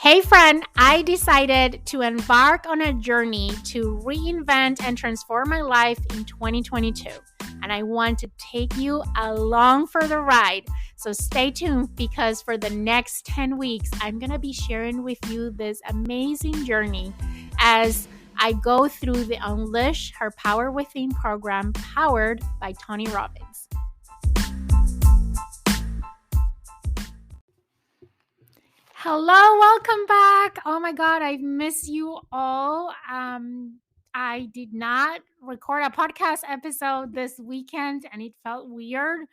Hey friend, I decided to embark on a journey to reinvent and transform my life in 2022. And I want to take you along for the ride. So stay tuned because for the next 10 weeks, I'm going to be sharing with you this amazing journey as I go through the Unleash Her Power Within program powered by Tony Robbins. Hello, welcome back. Oh my God, I've missed you all. I did not record a podcast episode this weekend and it felt weird.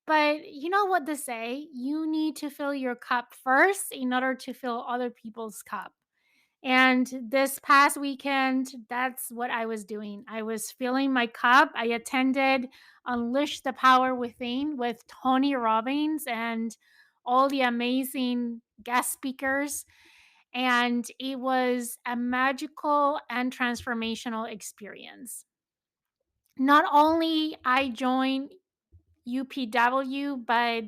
But you know what they say? You need to fill your cup first in order to fill other people's cup. And this past weekend, that's what I was doing. I was filling my cup. I attended Unleash the Power Within with Tony Robbins and all the amazing guest speakers. And it was a magical and transformational experience. Not only I joined UPW, but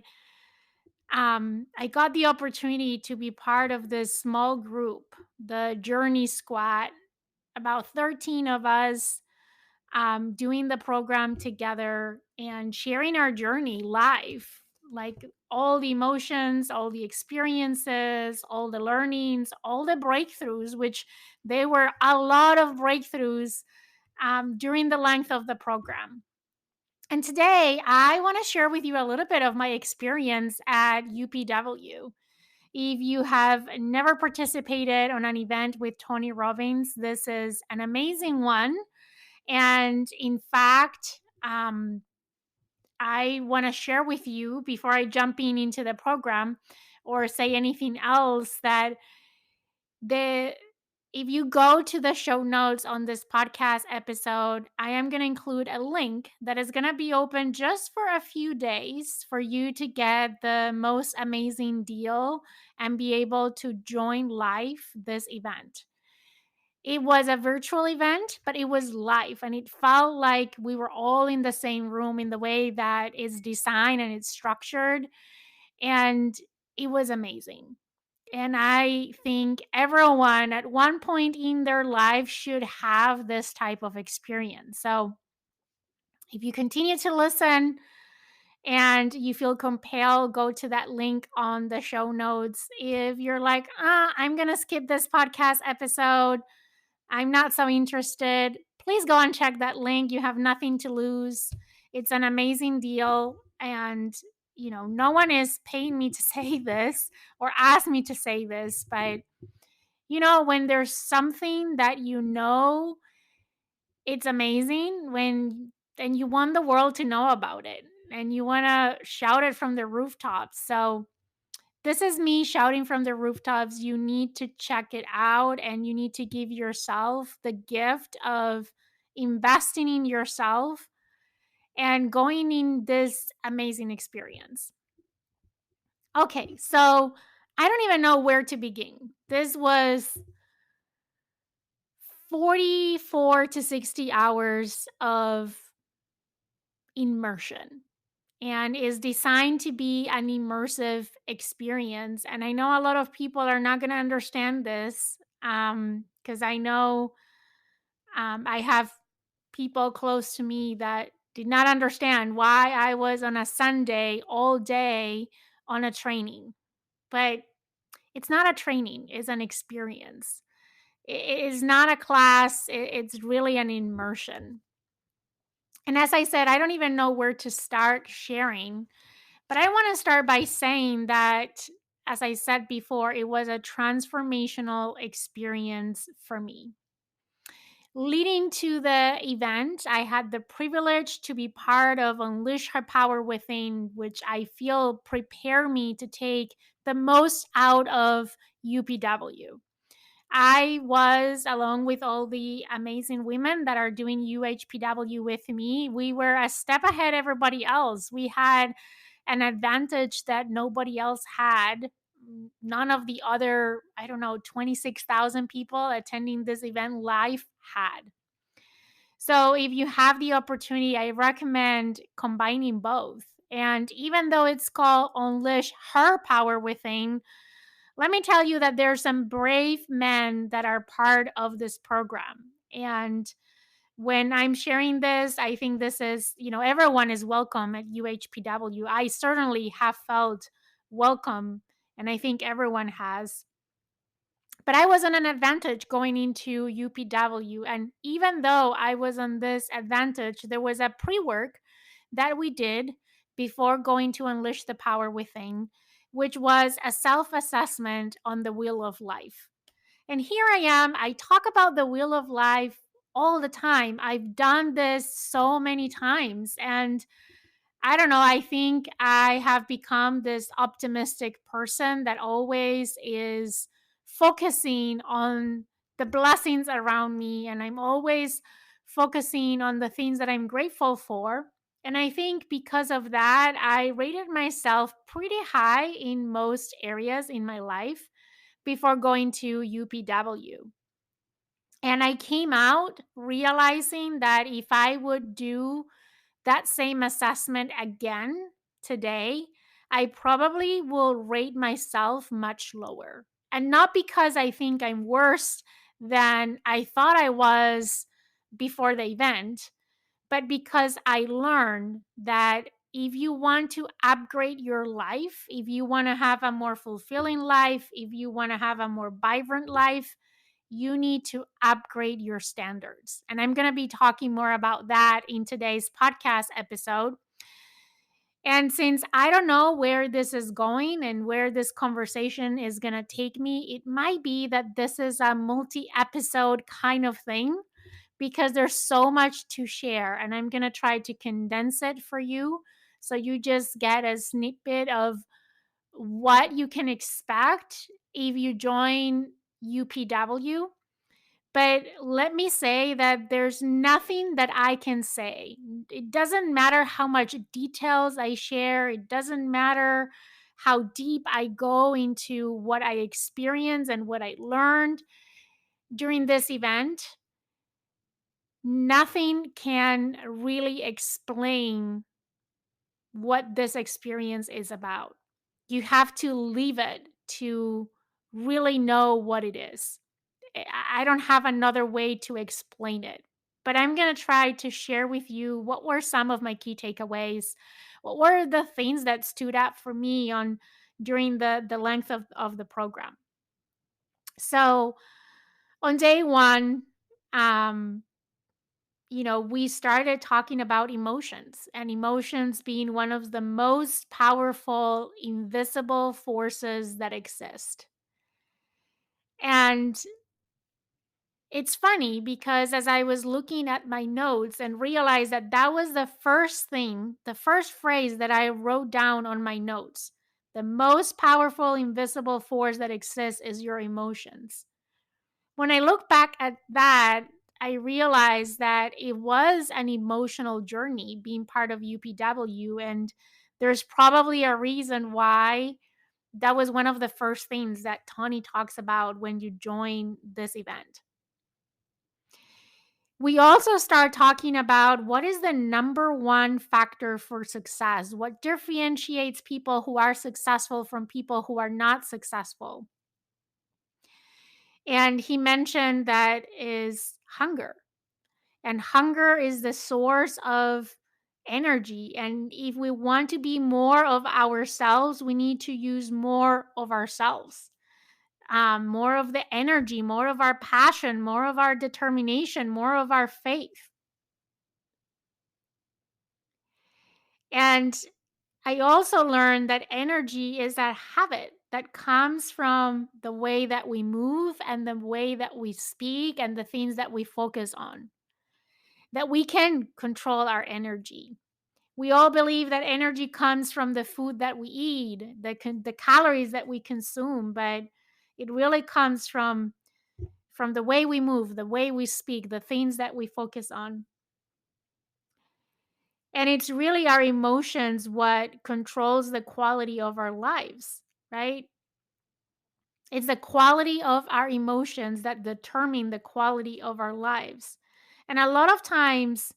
I got the opportunity to be part of this small group, the Journey Squad, about 13 of us doing the program together and sharing our journey live, like all the emotions, all the experiences, all the learnings, all the breakthroughs, which they were a lot of breakthroughs during the length of the program. And today, I want to share with you a little bit of my experience at UPW. If you have never participated on an event with Tony Robbins, this is an amazing one. And in fact, I want to share with you before I jump into the program or say anything else that the if you go to the show notes on this podcast episode, I am going to include a link that is going to be open just for a few days for you to get the most amazing deal and be able to join live this event. It was a virtual event, but it was live and it felt like we were all in the same room in the way that it's designed and it's structured. And it was amazing. And I think everyone at one point in their life should have this type of experience. So if you continue to listen and you feel compelled, go to that link on the show notes. If you're like, I'm going to skip this podcast episode, I'm not so interested, please go and check that link. You have nothing to lose. It's an amazing deal. And, no one is paying me to say this or ask me to say this, but, when there's something that it's amazing and you want the world to know about it and you want to shout it from the rooftops. So, this is me shouting from the rooftops. You need to check it out and you need to give yourself the gift of investing in yourself and going in this amazing experience. Okay, so I don't even know where to begin. This was 44 to 60 hours of immersion and is designed to be an immersive experience. And I know a lot of people are not going to understand this because I know I have people close to me that did not understand why I was on a Sunday all day on a training. But it's not a training, it's an experience. It is not a class, it's really an immersion. And as I said, I don't even know where to start sharing. But I want to start by saying that, as I said before, it was a transformational experience for me. Leading to the event, I had the privilege to be part of Unleash Her Power Within, which I feel prepare me to take the most out of UPW. I was, along with all the amazing women that are doing UHPW with me, we were a step ahead everybody else. We had an advantage that nobody else had. None of the other, 26,000 people attending this event live had. So if you have the opportunity, I recommend combining both. And even though it's called Unleash Her Power Within, let me tell you that there's some brave men that are part of this program. And when I'm sharing this, I think this is, everyone is welcome at UHPW. I certainly have felt welcome, and I think everyone has. But I was on an advantage going into UPW. And even though I was on this advantage, there was a pre work that we did before going to Unleash the Power Within, which was a self assessment on the Wheel of Life. And here I am. I talk about the Wheel of Life all the time. I've done this so many times. And I don't know, I think I have become this optimistic person that always is focusing on the blessings around me. And I'm always focusing on the things that I'm grateful for. And I think because of that, I rated myself pretty high in most areas in my life before going to UPW. And I came out realizing that if I would do that same assessment again today, I probably will rate myself much lower. And not because I think I'm worse than I thought I was before the event, but because I learned that if you want to upgrade your life, if you want to have a more fulfilling life, if you want to have a more vibrant life, you need to upgrade your standards. And I'm going to be talking more about that in today's podcast episode. And since I don't know where this is going and where this conversation is going to take me, it might be that this is a multi episode kind of thing because there's so much to share. And I'm going to try to condense it for you so you just get a snippet of what you can expect if you join UPW. But let me say that there's nothing that I can say. It doesn't matter how much details I share, it doesn't matter how deep I go into what I experienced and what I learned during this event. Nothing can really explain what this experience is about. You have to leave it to really know what it is. I don't have another way to explain it. But I'm going to try to share with you what were some of my key takeaways. What were the things that stood out for me on during the length of the program. So on day one, um, we started talking about emotions, and emotions being one of the most powerful, invisible forces that exist. And it's funny because as I was looking at my notes and realized that that was the first thing, the first phrase that I wrote down on my notes. The most powerful invisible force that exists is your emotions. When I look back at that, I realized that it was an emotional journey being part of UPW. And there's probably a reason why that was one of the first things that Tony talks about when you join this event. We also start talking about what is the number one factor for success, what differentiates people who are successful from people who are not successful. And he mentioned that is hunger. And hunger is the source of energy. And if we want to be more of ourselves, we need to use more of ourselves, more of the energy, more of our passion, more of our determination, more of our faith. And I also learned that energy is a habit that comes from the way that we move and the way that we speak and the things that we focus on, that we can control our energy. We all believe that energy comes from the food that we eat, the calories that we consume, but it really comes from the way we move, the way we speak, the things that we focus on. And it's really our emotions what controls the quality of our lives, right? It's the quality of our emotions that determine the quality of our lives. And a lot of times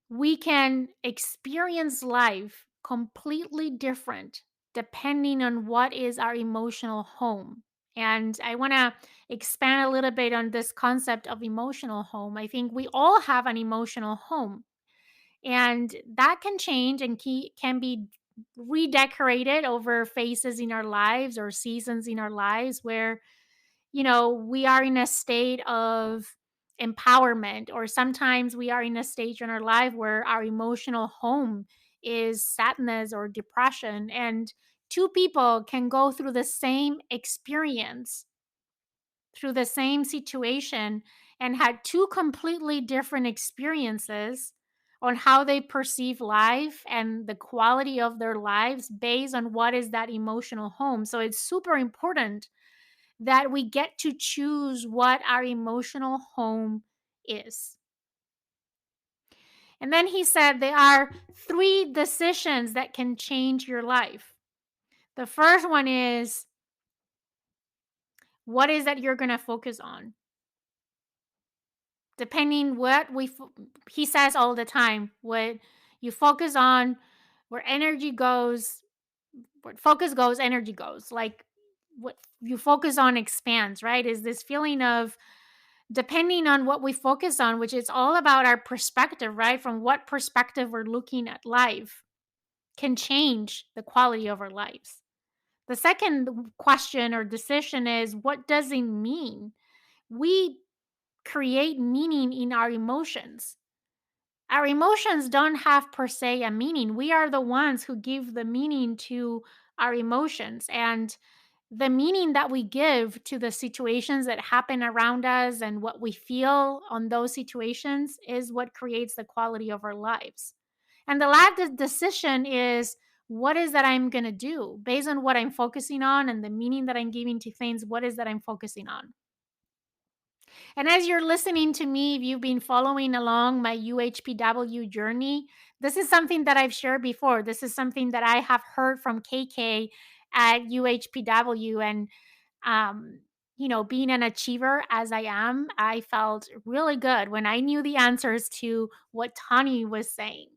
we can experience life completely different depending on what is our emotional home. And I want to expand a little bit on this concept of emotional home. I think we all have an emotional home, and that can change and can be redecorated over phases in our lives or seasons in our lives where we are in a state of empowerment, or sometimes we are in a stage in our life where our emotional home is sadness or depression. And two people can go through the same experience, through the same situation, and had two completely different experiences on how they perceive life and the quality of their lives based on what is that emotional home. So it's super important that we get to choose what our emotional home is. And then he said there are three decisions that can change your life. The first one is, what is that you're going to focus on? Depending what he says all the time, what you focus on, where energy goes, where focus goes, energy goes. Like what you focus on expands, right? Is this feeling of, depending on what we focus on, which is all about our perspective, right? From what perspective we're looking at life can change the quality of our lives. The second question or decision is, what does it mean? We create meaning in our emotions. Our emotions don't have per se a meaning. We are the ones who give the meaning to our emotions. And the meaning that we give to the situations that happen around us and what we feel on those situations is what creates the quality of our lives. And the last decision is, what is that I'm going to do based on what I'm focusing on and the meaning that I'm giving to things? What is that I'm focusing on? And as you're listening to me, if you've been following along my UHPW journey, this is something that I've shared before. This is something that I have heard from KK at UHPW. And, um, being an achiever as I am, I felt really good when I knew the answers to what Tani was saying.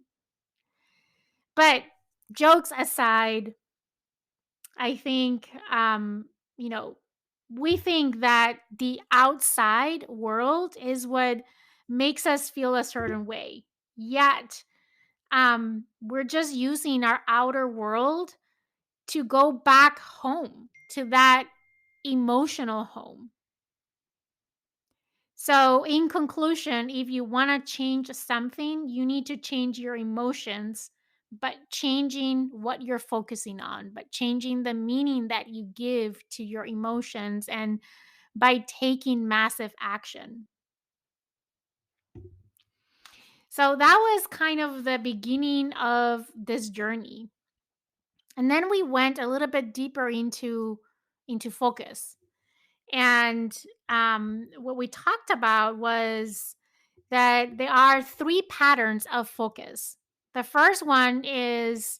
But jokes aside, I think, you know, we think that the outside world is what makes us feel a certain way. Yet, we're just using our outer world to go back home to that emotional home. So, in conclusion, if you want to change something, you need to change your emotions, but changing what you're focusing on, but changing the meaning that you give to your emotions, and by taking massive action. So, that was kind of the beginning of this journey. And then we went a little bit deeper into focus. And what we talked about was that there are three patterns of focus. The first one is,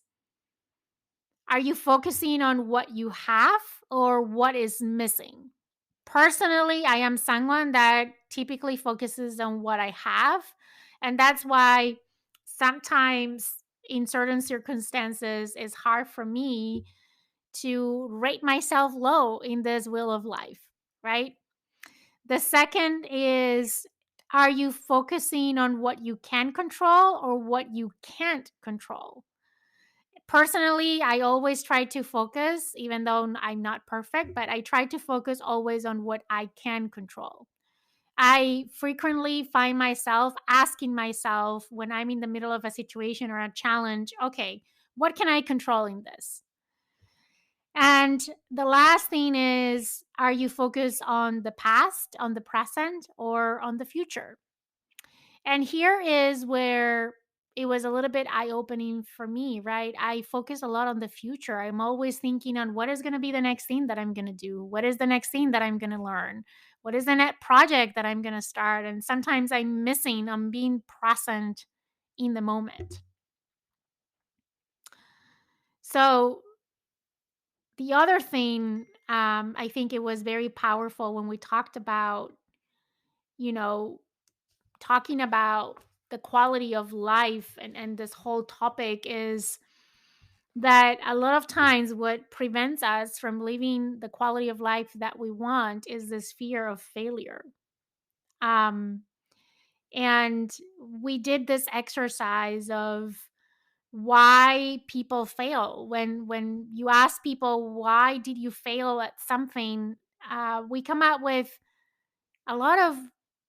are you focusing on what you have or what is missing? Personally, I am someone that typically focuses on what I have. And that's why sometimes in certain circumstances, it's hard for me to rate myself low in this wheel of life, right? The second is, are you focusing on what you can control or what you can't control? Personally, I always try to focus, even though I'm not perfect, but I try to focus always on what I can control. I frequently find myself asking myself when I'm in the middle of a situation or a challenge, okay, what can I control in this? And the last thing is, are you focused on the past, on the present, or on the future? And here is where it was a little bit eye opening for me, right? I focus a lot on the future. I'm always thinking on what is going to be the next thing that I'm going to do? What is the next thing that I'm going to learn? What is the next project that I'm going to start? And sometimes I'm missing on being present in the moment. So, the other thing, I think it was very powerful when we talked about, you know, talking about the quality of life, and this whole topic is that a lot of times what prevents us from living the quality of life that we want is this fear of failure. Um, and we did this exercise of why people fail. When you ask people why did you fail at something, we come up with a lot of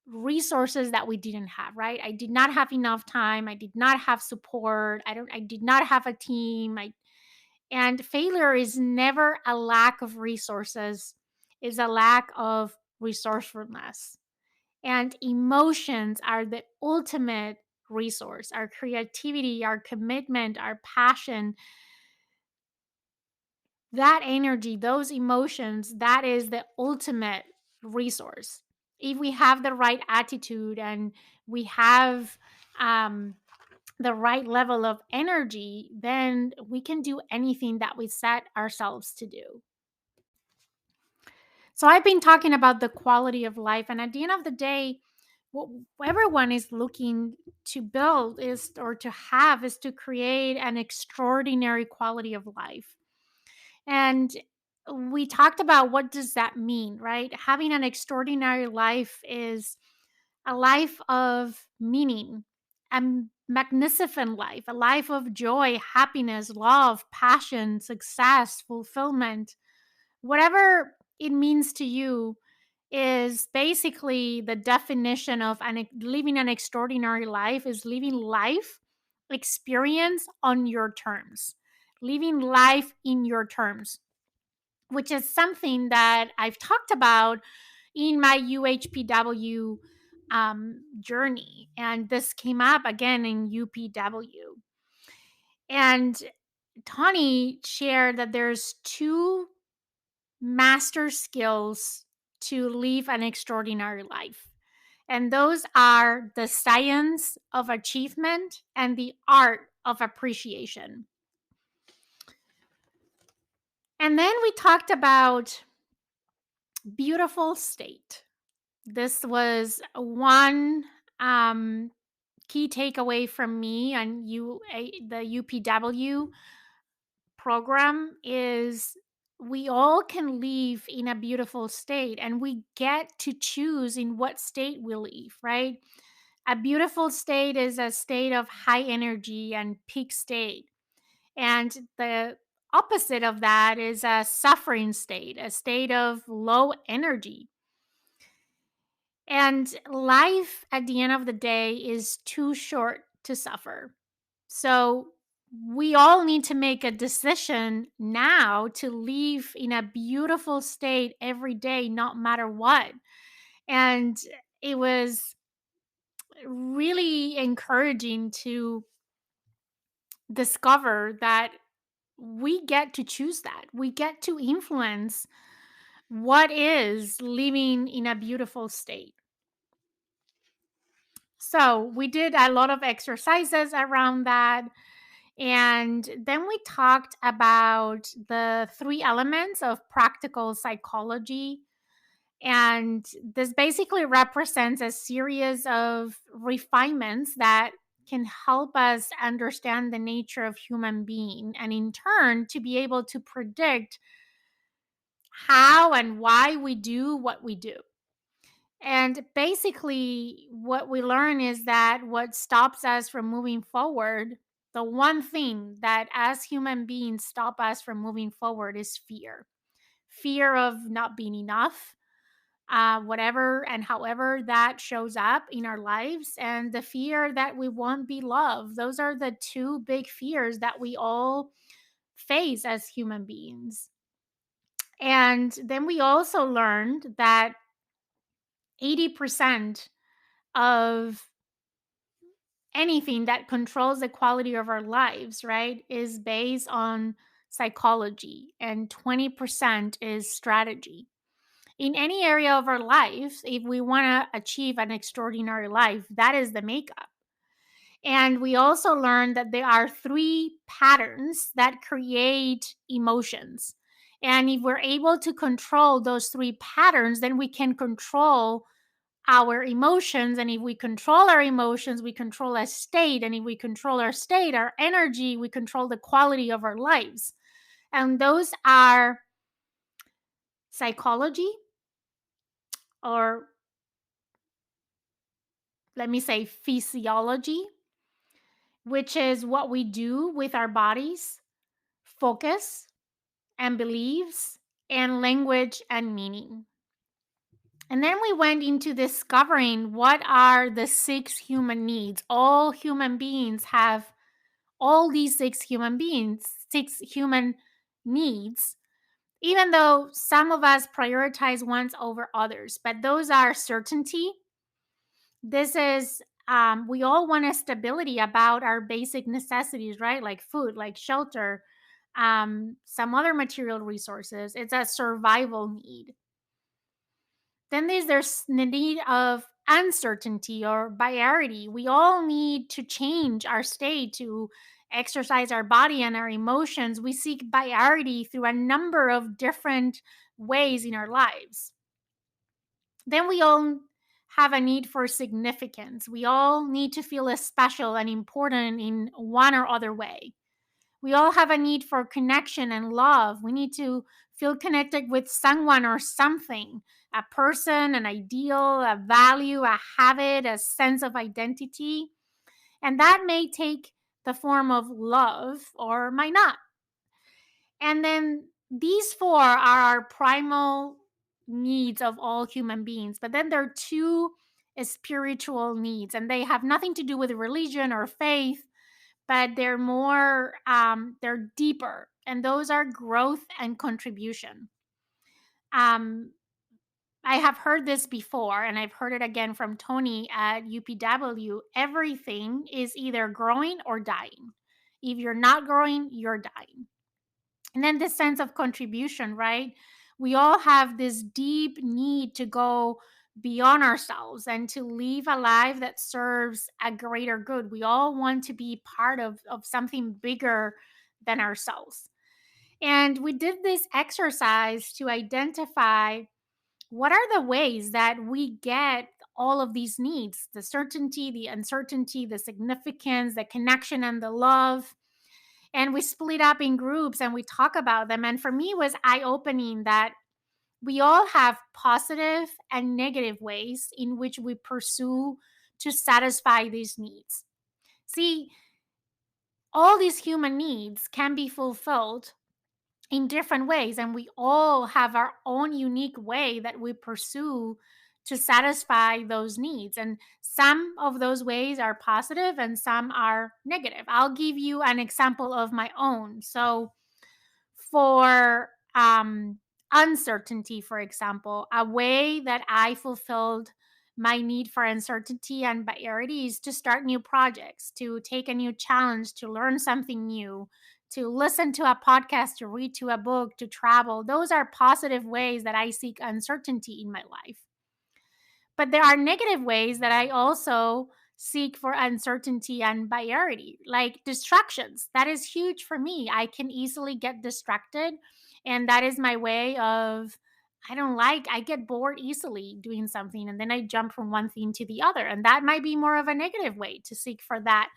resources that we didn't have. Right? I did not have enough time. I did not have support. I did not have a team. And failure is never a lack of resources, is a lack of resourcefulness. And emotions are the ultimate resource. Our creativity, our commitment, our passion, that energy, those emotions, that is the ultimate resource. If we have the right attitude and we have the right level of energy, then we can do anything that we set ourselves to do. So I've been talking about the quality of life, and at the end of the day, what everyone is looking to build is or to have is to create an extraordinary quality of life. And we talked about what does that mean, right? Having an extraordinary life is a life of meaning, a magnificent life, a life of joy, happiness, love, passion, success, fulfillment, whatever it means to you is basically the definition of living an extraordinary life is living life experience on your terms, living life in your terms, which is something that I've talked about in my UHPW journey. And this came up again in UPW. And Tawny shared that there's two master skills to live an extraordinary life. And those are the science of achievement and the art of appreciation. And then we talked about beautiful state. This was one key takeaway from me and the UPW program is we all can live in a beautiful state and we get to choose in what state we live, right? A beautiful state is a state of high energy and peak state. And the opposite of that is a suffering state, a state of low energy. And life at the end of the day is too short to suffer. So we all need to make a decision now to live in a beautiful state every day, not matter what. And it was really encouraging to discover that we get to choose that. We get to influence what is living in a beautiful state. So we did a lot of exercises around that. And then we talked about the three elements of practical psychology. And this basically represents a series of refinements that can help us understand the nature of human being and in turn to be able to predict how and why we do what we do. And basically, what we learn is that what stops us from moving forward, the one thing that as human beings stop us from moving forward is fear of not being enough, whatever and however that shows up in our lives, and the fear that we won't be loved. Those are the two big fears that we all face as human beings. And then we also learned that 80% of anything that controls the quality of our lives, right, is based on psychology, and 20% is strategy. In any area of our lives, if we want to achieve an extraordinary life, that is the makeup. And we also learned that there are three patterns that create emotions. And if we're able to control those three patterns, then we can control our emotions. And if we control our emotions, we control our state. And if we control our state, our energy, we control the quality of our lives. And those are psychology, or let me say physiology, which is what we do with our bodies, focus and beliefs, and language and meaning. And then we went into discovering what are the 6 human needs. All human beings have all these 6 human needs, even though some of us prioritize ones over others. But those are certainty. This is, we all want a stability about our basic necessities, right? Like food, like shelter, some other material resources. It's a survival need. Then there's the need of uncertainty or variety. We all need to change our state to exercise our body and our emotions. We seek variety through a number of different ways in our lives. Then we all have a need for significance. We all need to feel as special and important in one or other way. We all have a need for connection and love. We need to feel connected with someone or something, a person, an ideal, a value, a habit, a sense of identity. And that may take the form of love or might not. And then these 4 are our primal needs of all human beings. But then there are 2 spiritual needs, and they have nothing to do with religion or faith, but they're more, they're deeper. And those are growth and contribution. Um, I have heard this before, and I've heard it again from Tony at UPW. Everything is either growing or dying. If you're not growing, you're dying. And then this sense of contribution, right? We all have this deep need to go beyond ourselves and to live a life that serves a greater good. We all want to be part of something bigger than ourselves. And we did this exercise to identify what are the ways that we get all of these needs: the certainty, the uncertainty, the significance, the connection, and the love. And we split up in groups and we talk about them. And for me, it was eye opening that we all have positive and negative ways in which we pursue to satisfy these needs. See, all these human needs can be fulfilled in different ways, and we all have our own unique way that we pursue to satisfy those needs. And some of those ways are positive and some are negative. I'll give you an example of my own. So, for uncertainty, for example, a way that I fulfilled my need for uncertainty and variety is to start new projects, to take a new challenge, to learn something new, to listen to a podcast, to read to a book, to travel. Those are positive ways that I seek uncertainty in my life. But there are negative ways that I also seek for uncertainty and variety, like distractions. That is huge for me. I can easily get distracted, and that is my way of, I get bored easily doing something, and then I jump from one thing to the other. And that might be more of a negative way to seek for that,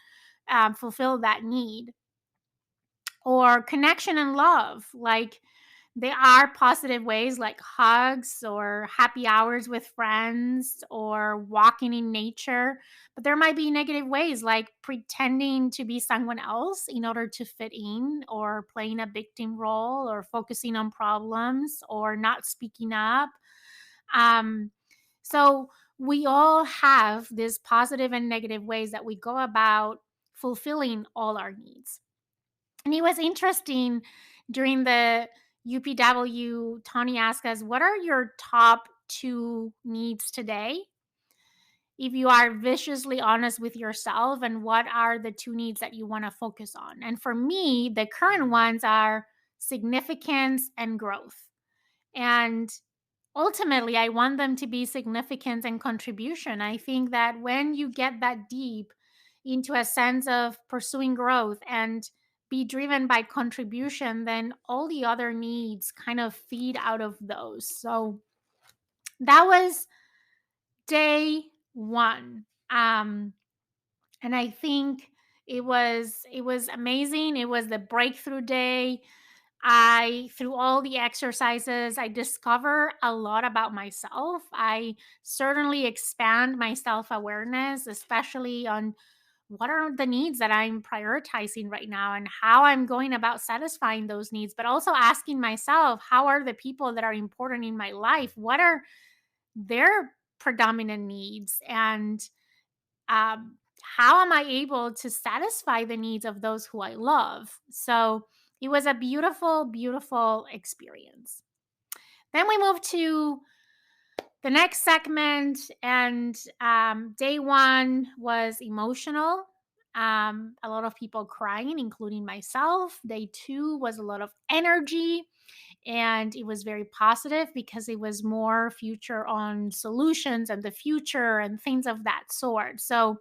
fulfill that need. Or connection and love, like there are positive ways like hugs or happy hours with friends or walking in nature, but there might be negative ways like pretending to be someone else in order to fit in, or playing a victim role, or focusing on problems, or not speaking up. um, so we all have these positive and negative ways that we go about fulfilling all our needs. And it was interesting during the UPW, Tony asked us, what are your top 2 needs today? If you are viciously honest with yourself, and what are the 2 needs that you want to focus on? And for me, the current ones are significance and growth. And ultimately, I want them to be significance and contribution. I think that when you get that deep into a sense of pursuing growth and be driven by contribution, then all the other needs kind of feed out of those. So that was day one. And I think it was amazing. It was the breakthrough day. I through all the exercises, I discover a lot about myself. I certainly expand my self-awareness, especially on what are the needs that I'm prioritizing right now and how I'm going about satisfying those needs, but also asking myself, how are the people that are important in my life? What are their predominant needs? And how am I able to satisfy the needs of those who I love? So it was a beautiful, beautiful experience. Then we moved to the next segment, and day one was emotional. A lot of people crying, including myself. Day two was a lot of energy, and it was very positive because it was more future on solutions and the future and things of that sort. So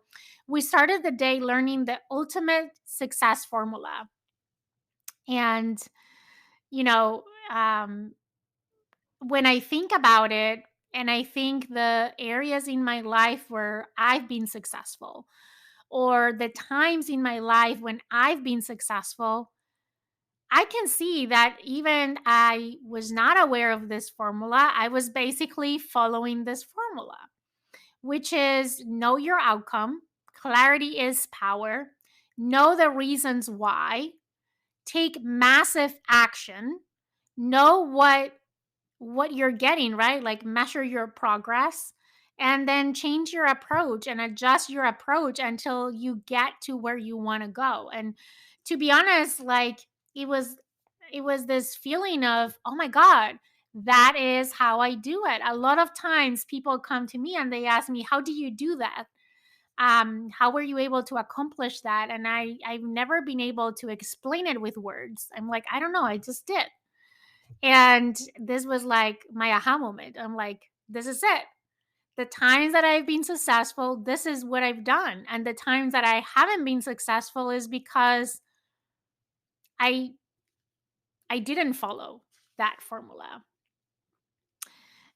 we started the day learning the ultimate success formula. And, you know, when I think about it, and I think the areas in my life where I've been successful, or the times in my life when I've been successful, I can see that even I was not aware of this formula. I was basically following this formula, which is know your outcome, clarity is power, know the reasons why, take massive action, know what you're getting, right? Like measure your progress, and then change your approach and adjust your approach until you get to where you want to go. And to be honest, like it was it was this feeling of, oh my god, that is how I do it. A lot of times people come to me and they ask me, how do you do that? How were you able to accomplish that? And I've never been able to explain it with words. I'm like, I don't know, I just did. And this was like my aha moment. I'm like, this is it. The times that I've been successful, this is what I've done. And the times that I haven't been successful is because I I didn't follow that formula.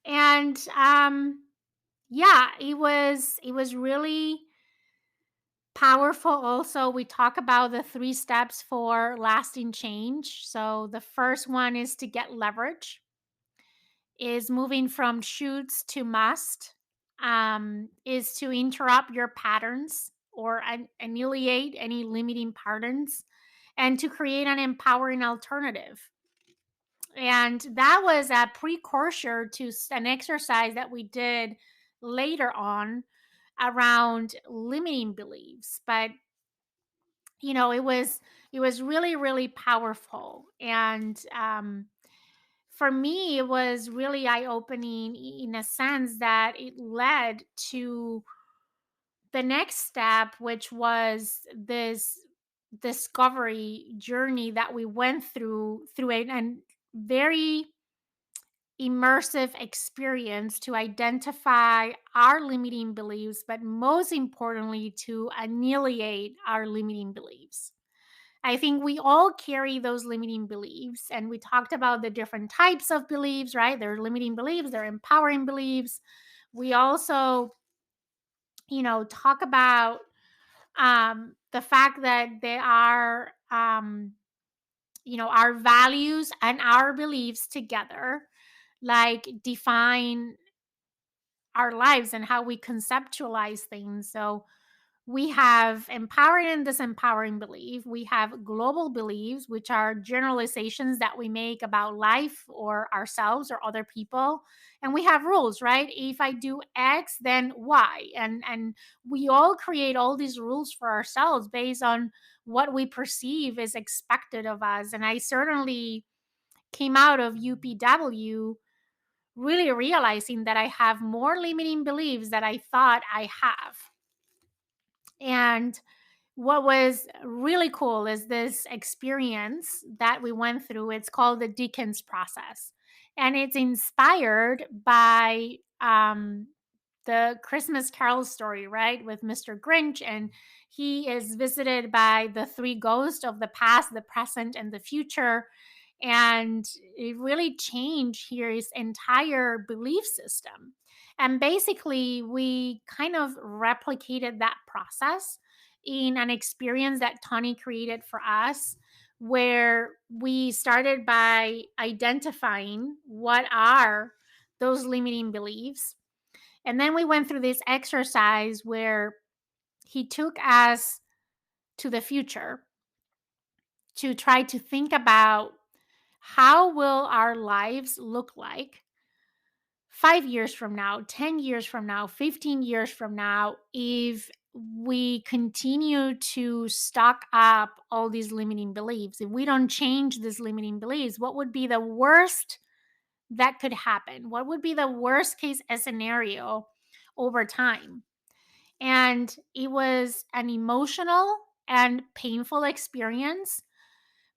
And yeah, it was really powerful. Also, we talk about the three steps for lasting change. So the first one is to get leverage, is moving from shoots to must, is to interrupt your patterns or annihilate any limiting patterns, and to create an empowering alternative. And that was a precursor to an exercise that we did later on around limiting beliefs. But it was really, really powerful. And for me, it was really eye opening in a sense that it led to the next step, which was this discovery journey that we went through a very immersive experience to identify our limiting beliefs, but most importantly, to annihilate our limiting beliefs. I think we all carry those limiting beliefs, and we talked about the different types of beliefs, right? There are limiting beliefs, there are empowering beliefs. We also, talk about the fact that they are, our values and our beliefs together, like define our lives and how we conceptualize things. So we have empowering and disempowering belief. We have global beliefs, which are generalizations that we make about life or ourselves or other people. And we have rules, right? If I do X, then Y. And we all create all these rules for ourselves based on what we perceive is expected of us. And I certainly came out of UPW really realizing that I have more limiting beliefs that I thought I have. And what was really cool is this experience that we went through. It's called the Dickens process. And it's inspired by the Christmas Carol story, right? With Mr. Grinch. And he is visited by the three ghosts of the past, the present, and the future. And it really changed his entire belief system. And basically, we kind of replicated that process in an experience that Tony created for us, where we started by identifying what are those limiting beliefs. And then we went through this exercise where he took us to the future to try to think about how will our lives look like 5 years from now, 10 years from now, 15 years from now, if we continue to stock up all these limiting beliefs, if we don't change these limiting beliefs, what would be the worst that could happen? What would be the worst case scenario over time? And it was an emotional and painful experience.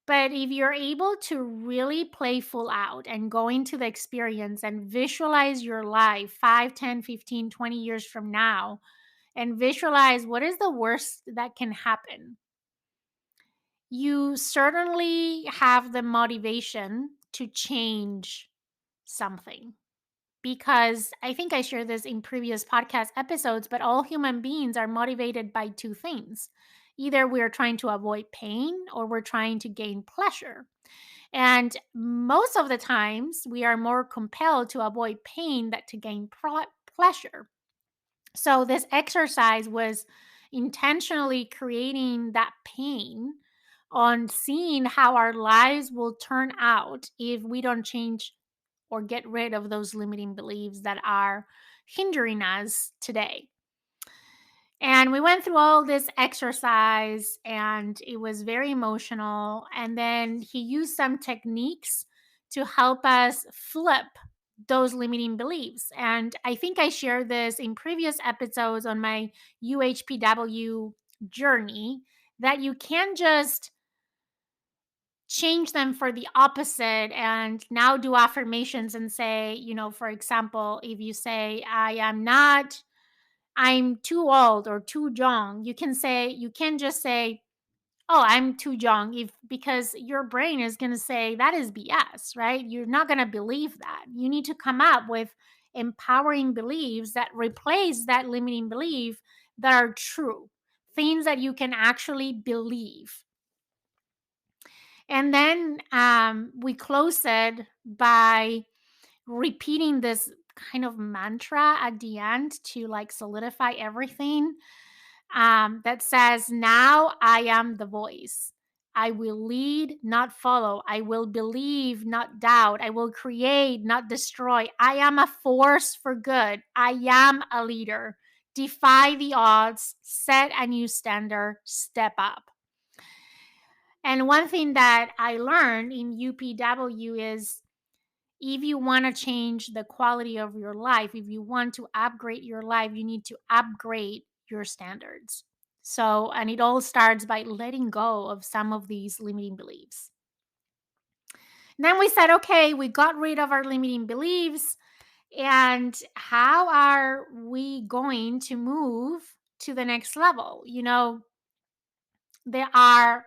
But if you're able to really play full out and go into the experience and visualize your life 5, 10, 15, 20 years from now, and visualize what is the worst that can happen, you certainly have the motivation to change something. Because I think I shared this in previous podcast episodes, but all human beings are motivated by two things. Either we're trying to avoid pain or we're trying to gain pleasure. And most of the times, we are more compelled to avoid pain than to gain pleasure. So, this exercise was intentionally creating that pain on seeing how our lives will turn out if we don't change or get rid of those limiting beliefs that are hindering us today. And we went through all this exercise and it was very emotional. And then he used some techniques to help us flip those limiting beliefs. And I think I shared this in previous episodes on my UHPW journey, that you can just change them for the opposite and now do affirmations and say, for example, if you say, I'm too old or too young, you can just say, oh, I'm too young, because your brain is going to say that is BS, right? You're not going to believe that. You need to come up with empowering beliefs that replace that limiting belief, that are true, things that you can actually believe. And then we close it by repeating this kind of mantra at the end to like solidify everything, that says, now I am the voice. I will lead, not follow. I will believe, not doubt. I will create, not destroy. I am a force for good. I am a leader. Defy the odds, set a new standard, step up. And one thing that I learned in UPW is, if you want to change the quality of your life, if you want to upgrade your life, you need to upgrade your standards. So, and it all starts by letting go of some of these limiting beliefs. And then we said, okay, we got rid of our limiting beliefs. And how are we going to move to the next level? There are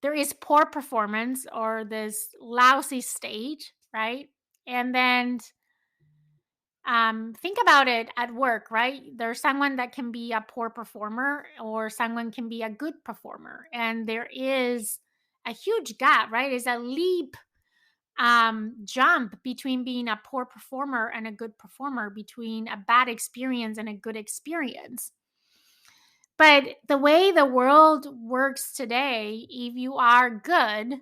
there is poor performance or this lousy state, right? And then think about it at work, right? There's someone that can be a poor performer or someone can be a good performer. And there is a huge gap, right? It's a leap jump between being a poor performer and a good performer, between a bad experience and a good experience. But the way the world works today, if you are good,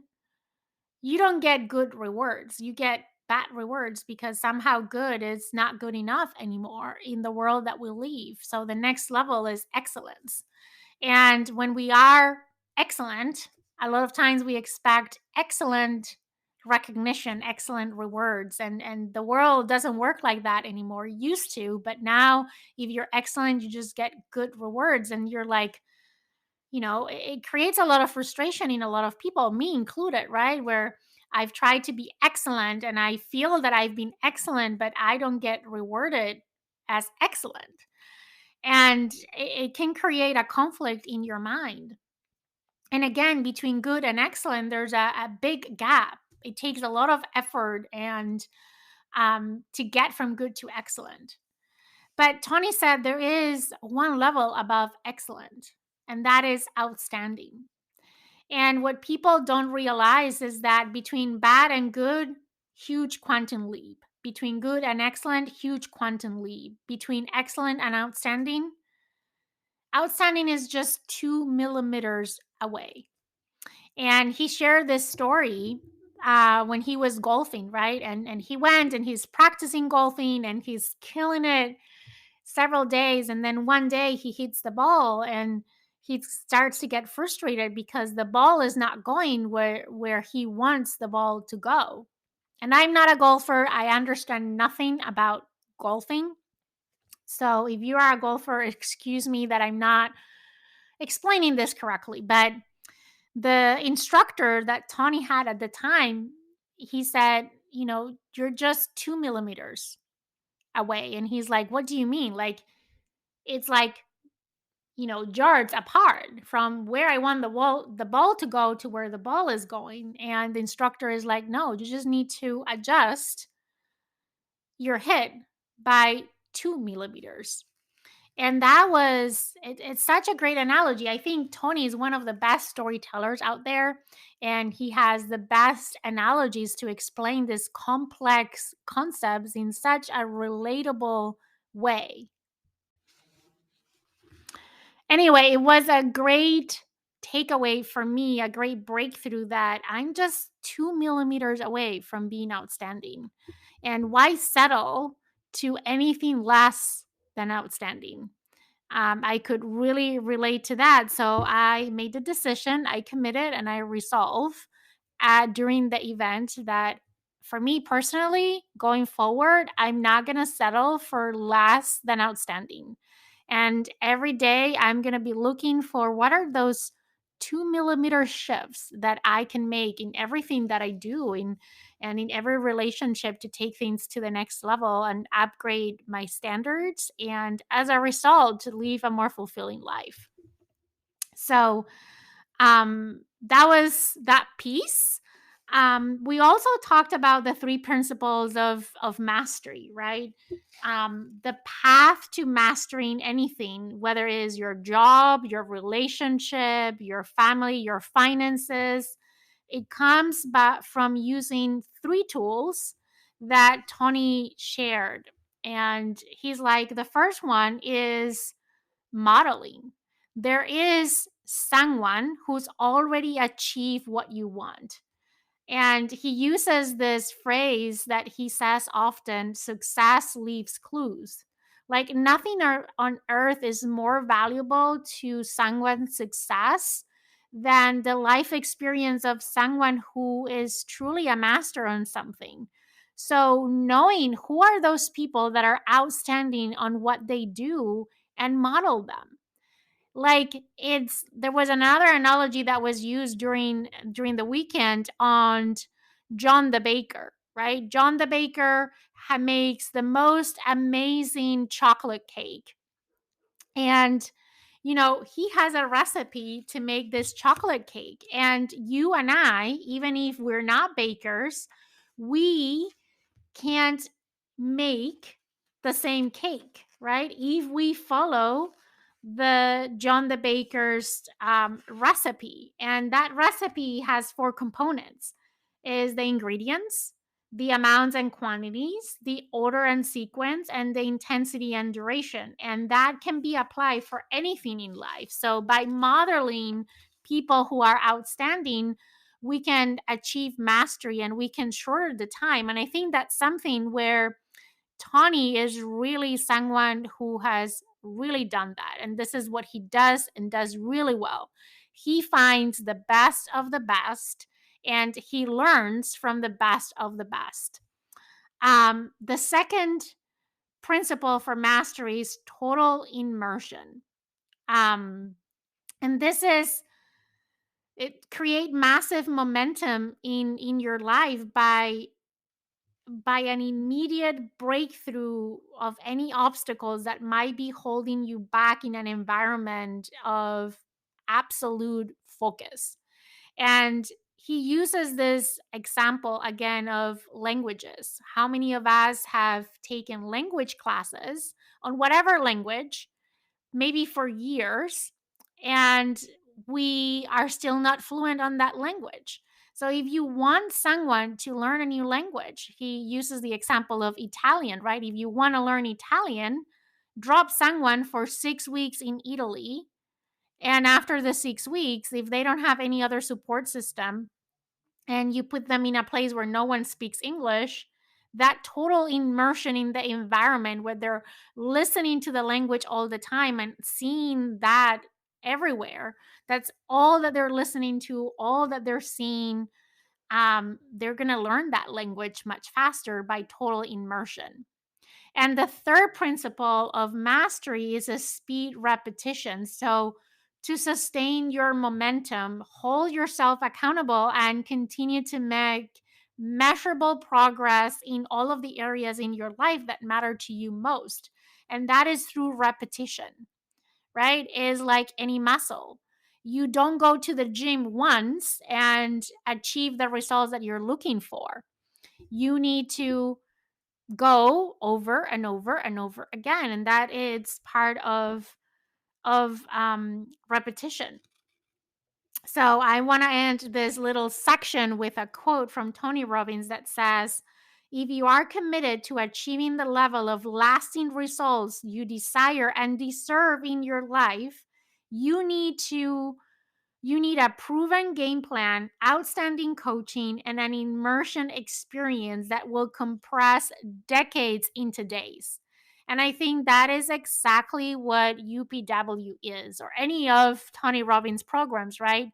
you don't get good rewards. You get bad rewards, because somehow good is not good enough anymore in the world that we live. So the next level is excellence. And when we are excellent, a lot of times we expect excellent recognition, excellent rewards. And the world doesn't work like that anymore. It used to, but now if you're excellent, you just get good rewards. And you're like, it creates a lot of frustration in a lot of people, me included, right? Where I've tried to be excellent and I feel that I've been excellent, but I don't get rewarded as excellent. And it can create a conflict in your mind. And again, between good and excellent, there's a big gap. It takes a lot of effort and to get from good to excellent. But Tony said there is one level above excellent, and that is outstanding. And what people don't realize is that between bad and good, huge quantum leap. Between good and excellent, huge quantum leap. Between excellent and outstanding, outstanding is just 2 millimeters away. And he shared this story when he was golfing, right? And he went and he's practicing golfing and he's killing it several days. And then one day he hits the ball and he starts to get frustrated because the ball is not going where he wants the ball to go. And I'm not a golfer. I understand nothing about golfing. So if you are a golfer, excuse me that I'm not explaining this correctly. But the instructor that Tony had at the time, he said, you're just 2 millimeters away. And he's like, what do you mean? Like, it's like, yards apart from where I want the ball to go to where the ball is going. And the instructor is like, no, you just need to adjust your hit by 2 millimeters. And that was it's such a great analogy. I think Tony is one of the best storytellers out there, and he has the best analogies to explain these complex concepts in such a relatable way. Anyway, it was a great takeaway for me, a great breakthrough that I'm just 2 millimeters away from being outstanding. And why settle to anything less than outstanding? I could really relate to that. So I made the decision, I committed, and I resolved during the event that for me personally, going forward, I'm not going to settle for less than outstanding. And every day I'm going to be looking for what are those 2 millimeter shifts that I can make in everything that I do and in every relationship to take things to the next level and upgrade my standards. And as a result, to live a more fulfilling life. So that was that piece. We also talked about the three principles of mastery, right? The path to mastering anything, whether it is your job, your relationship, your family, your finances, it comes from using three tools that Tony shared. And he's like, the first one is modeling. There is someone who's already achieved what you want. And he uses this phrase that he says often: success leaves clues. Like nothing on earth is more valuable to someone's success than the life experience of someone who is truly a master on something. So, knowing who are those people that are outstanding on what they do and model them. Like there was another analogy that was used during the weekend on John the baker, right? John the baker makes the most amazing chocolate cake. And he has a recipe to make this chocolate cake. And you and I, even if we're not bakers, we can't make the same cake, right? If we follow the John the Baker's recipe, and that recipe has four components: is the ingredients, the amounts and quantities, the order and sequence, and the intensity and duration. And that can be applied for anything in life. So by modeling people who are outstanding, we can achieve mastery and we can shorten the time. And I think that's something where Tony is really someone who has really done that. And this is what he does and does really well. He finds the best of the best and he learns from the best of the best. The second principle for mastery is total immersion. And this is it create massive momentum in your life by an immediate breakthrough of any obstacles that might be holding you back in an environment of absolute focus. And he uses this example again of languages. How many of us have taken language classes on whatever language, maybe for years, and we are still not fluent on that language? So if you want someone to learn a new language, he uses the example of Italian, right? If you want to learn Italian, drop someone for 6 weeks in Italy. And after the 6 weeks, if they don't have any other support system, and you put them in a place where no one speaks English, that total immersion in the environment where they're listening to the language all the time and seeing that everywhere, that's all that they're listening to, all that they're seeing. They're going to learn that language much faster by total immersion. And the third principle of mastery is a speed repetition. So, to sustain your momentum, hold yourself accountable and continue to make measurable progress in all of the areas in your life that matter to you most. And that is through repetition, right? Is like any muscle. You don't go to the gym once and achieve the results that you're looking for. You need to go over and over and over again, and that is part of repetition. So I want to end this little section with a quote from Tony Robbins that says, if you are committed to achieving the level of lasting results you desire and deserve in your life, you need to you need a proven game plan, outstanding coaching, and an immersion experience that will compress decades into days. And I think that is exactly what UPW is, or any of Tony Robbins' programs, right?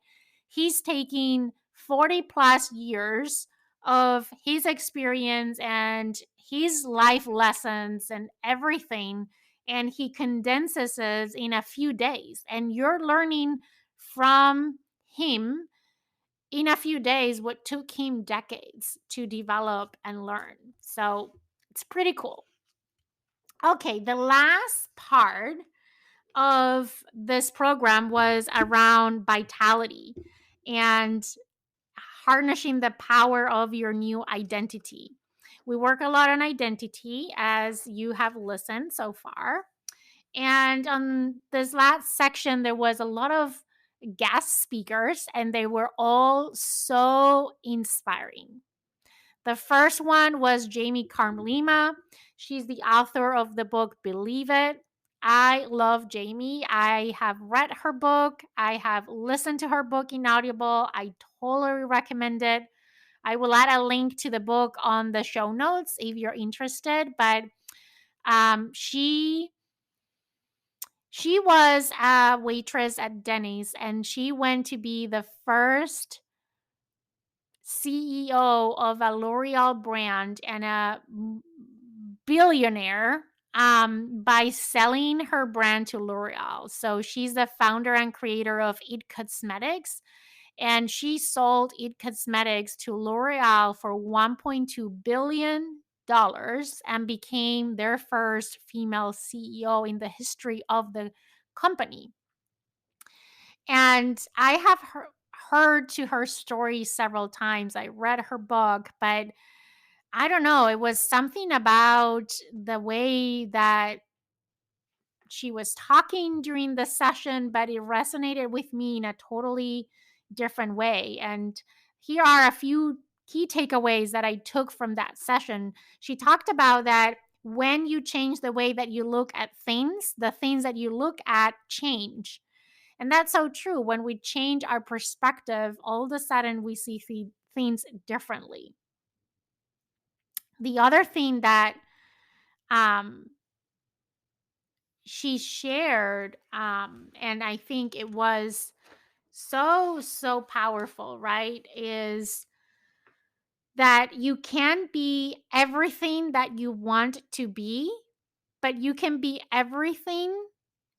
He's taking 40 plus years of his experience and his life lessons and everything, and he condenses it in a few days. And you're learning from him in a few days what took him decades to develop and learn. So it's pretty cool. Okay, the last part of this program was around vitality and harnessing the power of your new identity. We work a lot on identity, as you have listened so far. And on this last section, there was a lot of guest speakers, and they were all so inspiring. The first one was Jamie Carmlima. She's the author of the book Believe It. I love Jamie. I have read her book. I have listened to her book in Audible. I totally recommend it. I will add a link to the book on the show notes if you're interested. But she was a waitress at Denny's, and she went to be the first CEO of a L'Oreal brand and a billionaire by selling her brand to L'Oreal. So she's the founder and creator of It Cosmetics, and she sold It Cosmetics to L'Oreal for $1.2 billion and became their first female CEO in the history of the company. And I have heard to her story several times. I read her book, but I don't know. It was something about the way that she was talking during the session, but it resonated with me in a totally different way. And here are a few key takeaways that I took from that session. She talked about that when you change the way that you look at things, the things that you look at change. And that's so true. When we change our perspective, all of a sudden we see things differently. The other thing that um, she shared, and I think it was so powerful, right, is that you can be everything that you want to be, but you can be everything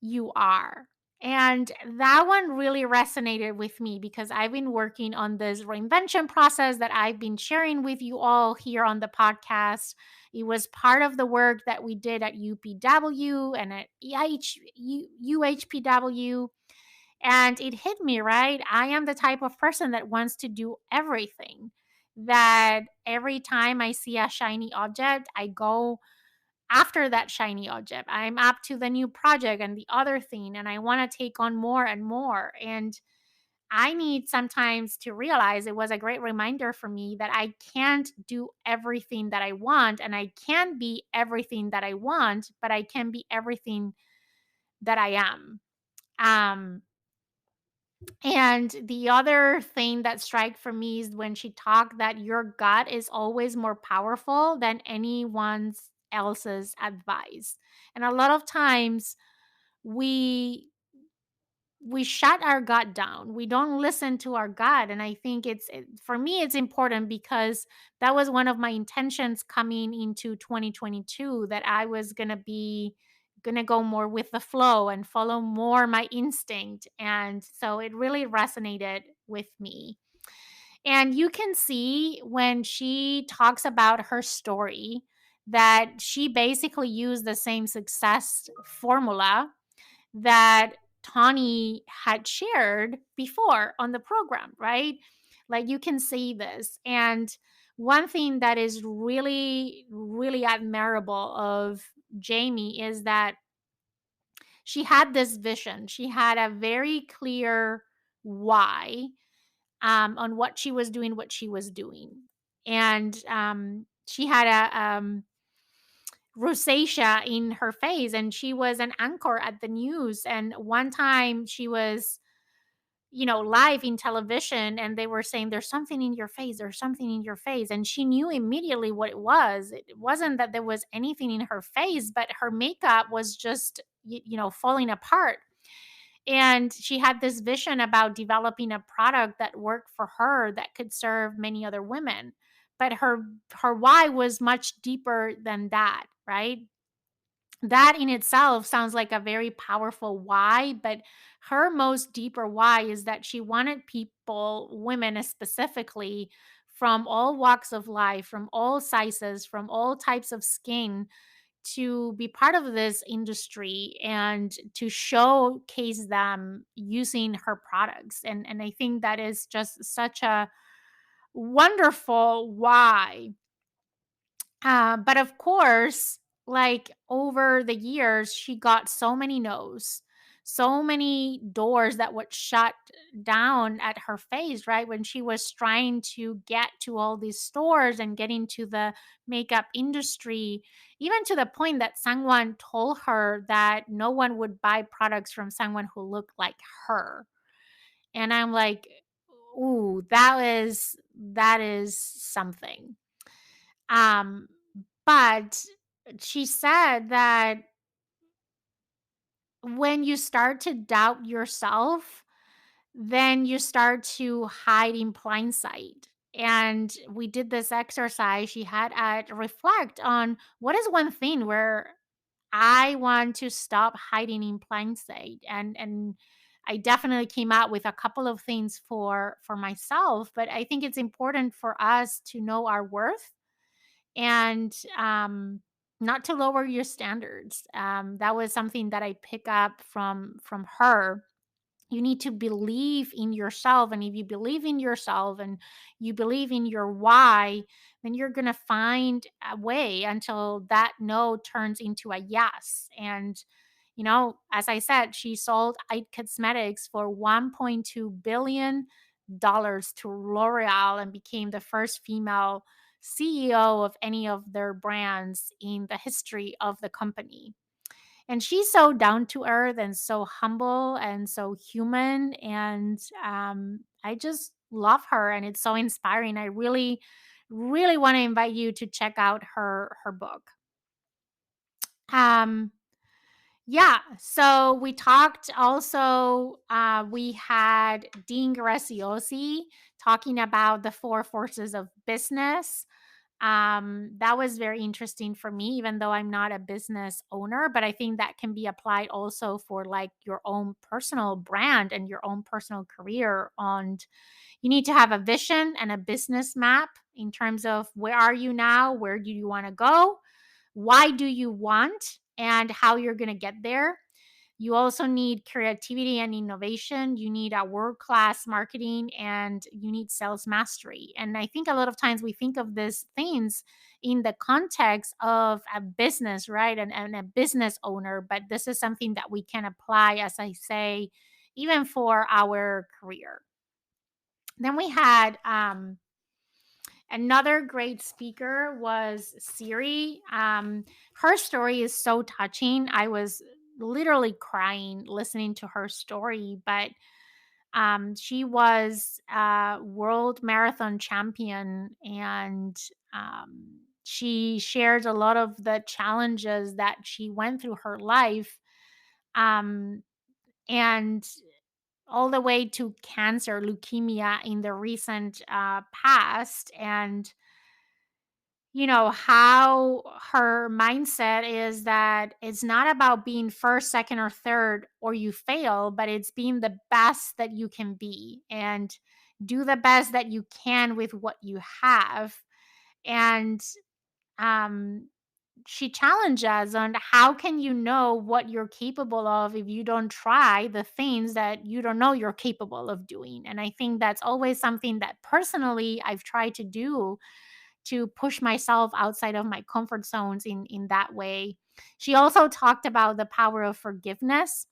you are. And that one really resonated with me because I've been working on this reinvention process that I've been sharing with you all here on the podcast. It was part of the work that we did at UPW and at UHPW. And it hit me, right? I am the type of person that wants to do everything. That every time I see a shiny object, I go after that shiny object. I'm up to the new project and the other thing, and I want to take on more and more. And I need sometimes to realize, it was a great reminder for me that I can't do everything that I want, and I can be everything that I want, but I can be everything that I am. Um, and the other thing that strike for me is when she talked that your gut is always more powerful than anyone's else's advice. And a lot of times we we shut our gut down. We don't listen to our gut. And I think for me, it's important because that was one of my intentions coming into 2022, that I was going to go more with the flow and follow more my instinct. And so it really resonated with me. And you can see when she talks about her story that she basically used the same success formula that Tawny had shared before on the program, right? Like you can see this. And one thing that is really, really admirable of Jamie is that she had this vision. She had a very clear why, on what she was doing, what she was doing. And she had a rosacea in her face, and she was an anchor at the news. And one time she was, live in television, and they were saying, there's something in your face, there's something in your face. And she knew immediately what it was. It wasn't that there was anything in her face, but her makeup was just, falling apart. And she had this vision about developing a product that worked for her, that could serve many other women. But her why was much deeper than that, right? That in itself sounds like a very powerful why, but her most deeper why is that she wanted people, women specifically, from all walks of life, from all sizes, from all types of skin, to be part of this industry and to showcase them using her products. And I think that is just such a wonderful why. But of course, like over the years, she got so many no's, so many doors that would shut down at her face, right? When she was trying to get to all these stores and get into the makeup industry, even to the point that someone told her that no one would buy products from someone who looked like her. And I'm like, ooh, that is something. Um, but she said that when you start to doubt yourself, then you start to hide in plain sight. And we did this exercise. She had to reflect on what is one thing where I want to stop hiding in plain sight. And I definitely came out with a couple of things for myself, but I think it's important for us to know our worth and not to lower your standards. That was something that I pick up from her. You need to believe in yourself, and if you believe in yourself and you believe in your why, then you're going to find a way until that no turns into a yes. And as I said, she sold IT Cosmetics for $1.2 billion to L'Oreal and became the first female CEO of any of their brands in the history of the company. And she's so down to earth and so humble and so human. And I just love her, and it's so inspiring. I really, really want to invite you to check out her book. Um, yeah, so we talked also, we had Dean Graziosi talking about the four forces of business. That was very interesting for me, even though I'm not a business owner, but I think that can be applied also for like your own personal brand and your own personal career. And you need to have a vision and a business map in terms of where are you now, where do you want to go, why do you want, and how you're going to get there. You also need creativity and innovation. You need a world class marketing, and you need sales mastery. And I think a lot of times we think of these things in the context of a business, right? And a business owner. But this is something that we can apply, as I say, even for our career. Then we had another great speaker was Siri. Her story is so touching. I was literally crying listening to her story, but she was a world marathon champion, and she shares a lot of the challenges that she went through her life, um, and all the way to cancer, leukemia in the recent past. And how her mindset is that it's not about being first, second, or third, or you fail, but it's being the best that you can be and do the best that you can with what you have. And um, she challenges on how can you know what you're capable of if you don't try the things that you don't know you're capable of doing. And I think that's always something that personally I've tried to do, to push myself outside of my comfort zones in that way. She also talked about the power of forgiveness.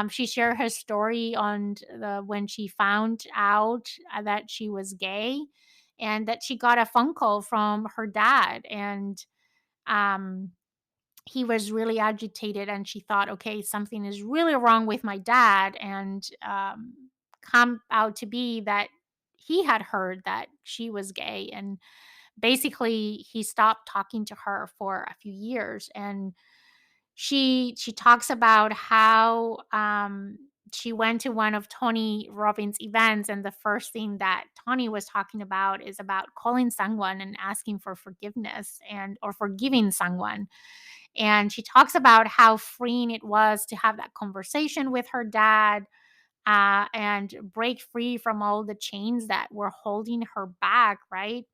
She shared her story on when she found out that she was gay, and that she got a phone call from her dad, and um, he was really agitated, and she thought, okay, something is really wrong with my dad. And come out to be that he had heard that she was gay, and basically he stopped talking to her for a few years. And she talks about how she went to one of Tony Robbins events, and the first thing that Tony was talking about is about calling someone and asking for forgiveness, and or forgiving someone. And she talks about how freeing it was to have that conversation with her dad, and break free from all the chains that were holding her back, right?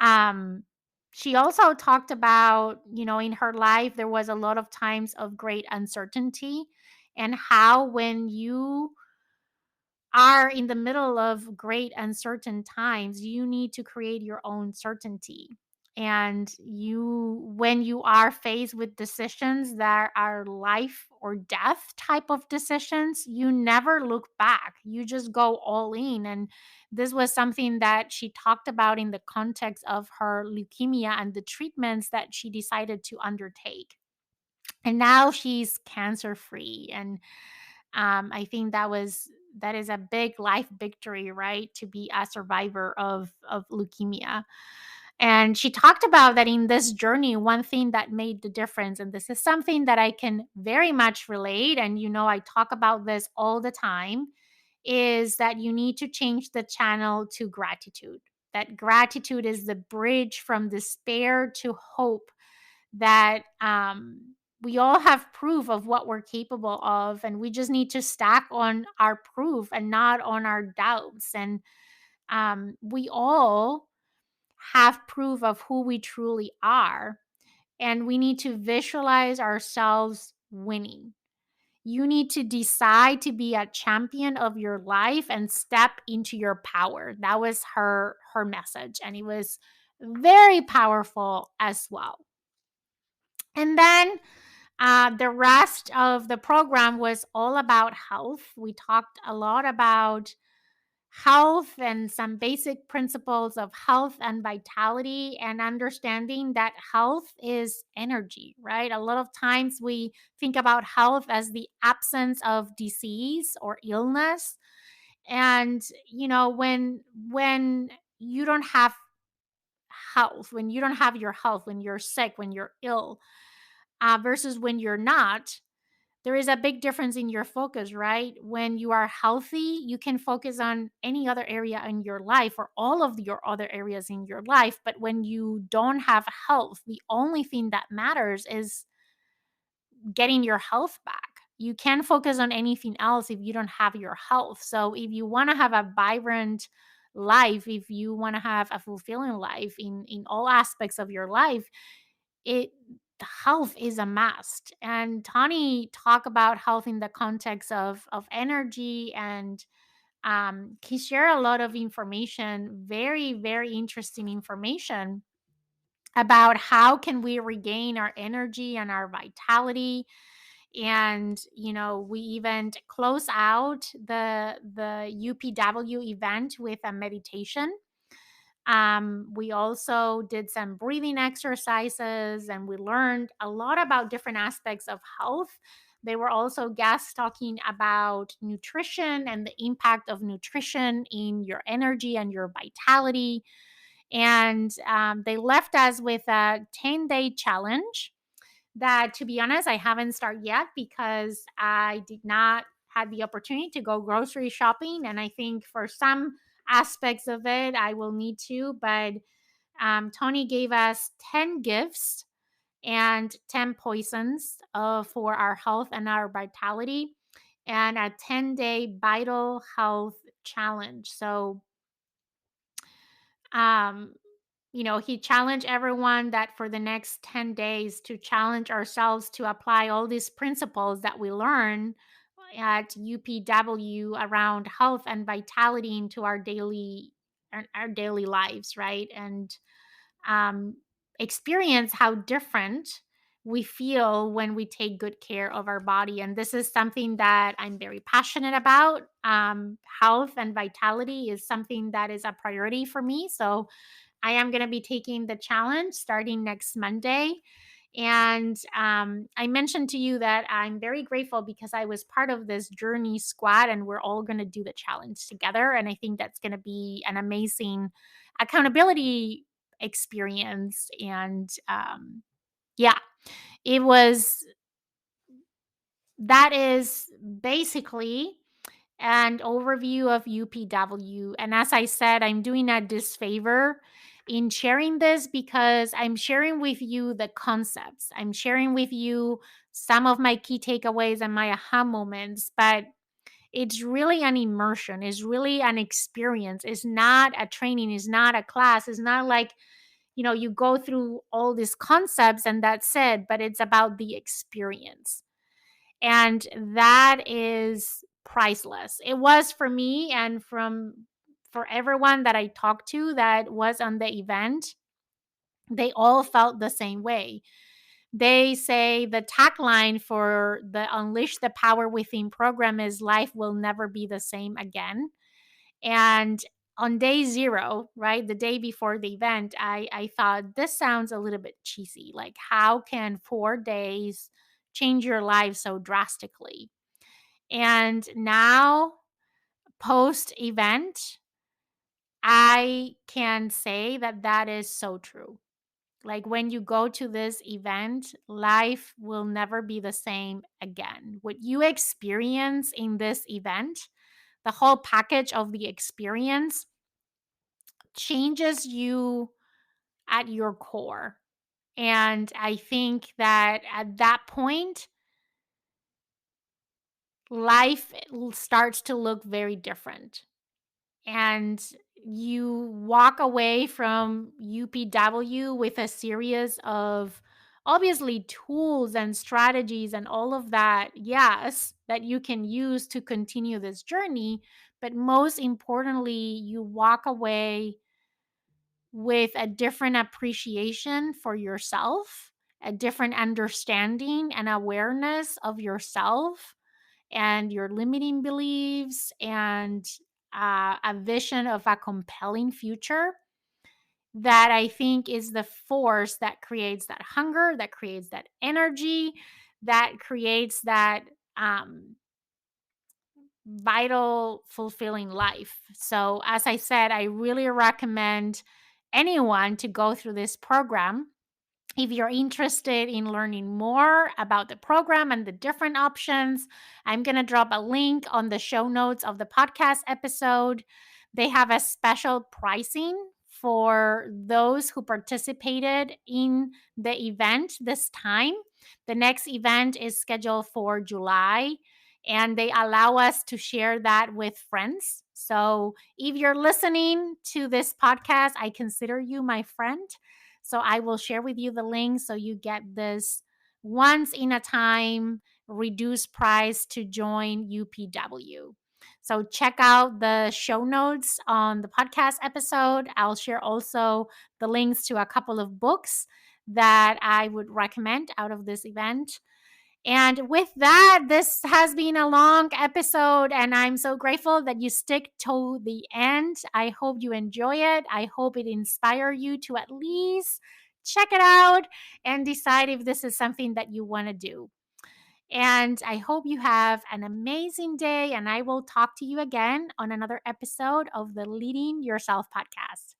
Um, she also talked about, in her life, there was a lot of times of great uncertainty, and how when you are in the middle of great uncertain times, you need to create your own certainty. And when you are faced with decisions that are life or death type of decisions, you never look back. You just go all in. And this was something that she talked about in the context of her leukemia and the treatments that she decided to undertake. And now she's cancer free. And I think that is a big life victory, right? To be a survivor of leukemia. And she talked about that in this journey, one thing that made the difference, and this is something that I can very much relate, and I talk about this all the time, is that you need to change the channel to gratitude. That gratitude is the bridge from despair to hope, that we all have proof of what we're capable of, and we just need to stack on our proof and not on our doubts. And we all have proof of who we truly are, and we need to visualize ourselves winning. You need to decide to be a champion of your life and step into your power. That was her message, and it was very powerful as well. And then the rest of the program was all about health. We talked a lot about health and some basic principles of health and vitality, and understanding that health is energy, right? A lot of times we think about health as the absence of disease or illness. And when you don't have health, when you don't have your health, when you're sick, when you're ill, versus when you're not, there is a big difference in your focus, right? When you are healthy, you can focus on any other area in your life, or all of your other areas in your life. But when you don't have health, the only thing that matters is getting your health back. You can focus on anything else if you don't have your health. So if you want to have a vibrant life, if you want to have a fulfilling life in all aspects of your life, it health is a must. And Tani talked about health in the context of energy, and he shared a lot of information, very, very interesting information about how can we regain our energy and our vitality. And we even close out the UPW event with a meditation. We also did some breathing exercises, and we learned a lot about different aspects of health. They were also guests talking about nutrition and the impact of nutrition in your energy and your vitality. And they left us with a 10-day challenge that, to be honest, I haven't started yet because I did not have the opportunity to go grocery shopping. And I think for some aspects of it, I will need to. But Tony gave us 10 gifts and 10 poisons for our health and our vitality, and a 10-day vital health challenge. So, um, he challenged everyone that for the next 10 days to challenge ourselves to apply all these principles that we learn at UPW around health and vitality into our daily lives, right? And um, experience how different we feel when we take good care of our body. And this is something that I'm very passionate about. Health and vitality is something that is a priority for me. So I am going to be taking the challenge starting next Monday. And I mentioned to you that I'm very grateful because I was part of this journey squad, and we're all going to do the challenge together. And I think that's going to be an amazing accountability experience. And yeah, it was, that is basically an overview of UPW. And as I said, I'm doing a disfavor in sharing this because I'm sharing with you the concepts. I'm sharing with you some of my key takeaways and my aha moments, but it's really an immersion, it's really an experience. It's not a training, it's not a class, it's not like, you go through all these concepts and that's it, but it's about the experience. And that is priceless. It was for me, and for everyone that I talked to that was on the event, they all felt the same way. They say the tagline for the Unleash the Power Within program is life will never be the same again. And on day zero, right, the day before the event, I thought this sounds a little bit cheesy. Like, how can 4 days change your life so drastically? And now, post event, I can say that that is so true. Like, when you go to this event, life will never be the same again. What you experience in this event, the whole package of the experience, changes you at your core. And I think that at that point, life starts to look very different. And you walk away from UPW with a series of, obviously, tools and strategies and all of that, yes, that you can use to continue this journey. But most importantly, you walk away with a different appreciation for yourself, a different understanding and awareness of yourself and your limiting beliefs, and a vision of a compelling future that I think is the force that creates that hunger, that creates that energy, that creates that vital, fulfilling life. So, as I said, I really recommend anyone to go through this program. If you're interested in learning more about the program and the different options, I'm going to drop a link on the show notes of the podcast episode. They have a special pricing for those who participated in the event this time. The next event is scheduled for July, and they allow us to share that with friends. So if you're listening to this podcast, I consider you my friend. So I will share with you the link so you get this once in a time reduced price to join UPW. So check out the show notes on the podcast episode. I'll share also the links to a couple of books that I would recommend out of this event. And with that, this has been a long episode, and I'm so grateful that you stick to the end. I hope you enjoy it. I hope it inspires you to at least check it out and decide if this is something that you want to do. And I hope you have an amazing day, and I will talk to you again on another episode of the Leading Yourself podcast.